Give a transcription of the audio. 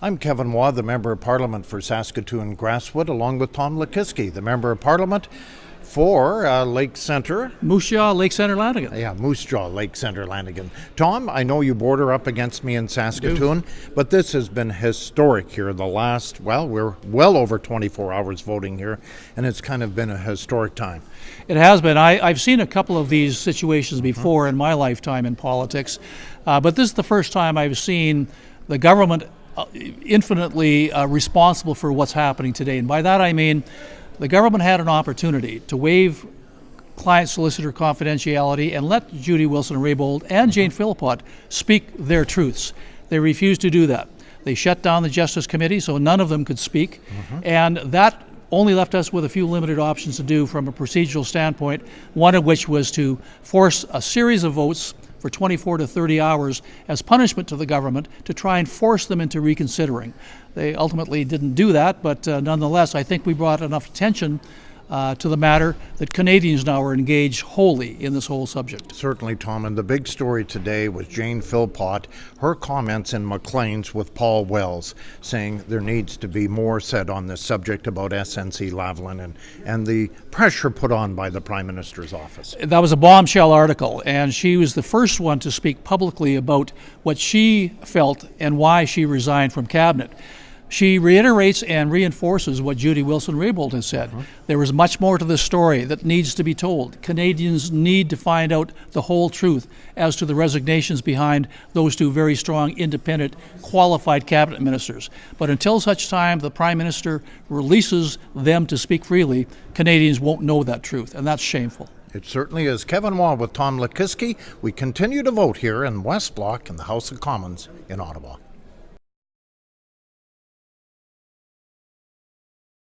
I'm Kevin Waugh, the Member of Parliament for Saskatoon-Grasswood, along with Tom Likiski, the Member of Parliament for Lake Centre. Moose Jaw, Lake Centre, Lanigan. Yeah, Moose Jaw, Lake Centre, Lanigan. Tom, I know you border up against me in Saskatoon, but this has been historic here the last, we're well over 24 hours voting here, and it's kind of been a historic time. It has been. I've seen a couple of these situations before in my lifetime in politics, but this is the first time I've seen the government infinitely responsible for what's happening today. And by that I mean the government had an opportunity to waive client solicitor confidentiality and let Jody Wilson-Raybould and Jane Philpott speak their truths. They refused to do that. They shut down the Justice Committee so none of them could speak, and that only left us with a few limited options to do from a procedural standpoint, one of which was to force a series of votes for 24 to 30 hours as punishment to the government to try and force them into reconsidering. They ultimately didn't do that, but nonetheless, I think we brought enough attention to the matter that Canadians now are engaged wholly in this whole subject. Certainly, Tom, and the big story today was Jane Philpott, her comments in Maclean's with Paul Wells, saying there needs to be more said on this subject about SNC-Lavalin and the pressure put on by the Prime Minister's office. That was a bombshell article, and she was the first one to speak publicly about what she felt and why she resigned from Cabinet. She reiterates and reinforces what Jody Wilson-Raybould has said. There is much more to this story that needs to be told. Canadians need to find out the whole truth as to the resignations behind those two very strong, independent, qualified cabinet ministers. But until such time the Prime Minister releases them to speak freely, Canadians won't know that truth, and that's shameful. It certainly is. Kevin Waugh with Tom Likiski. We continue to vote here in West Block in the House of Commons in Ottawa.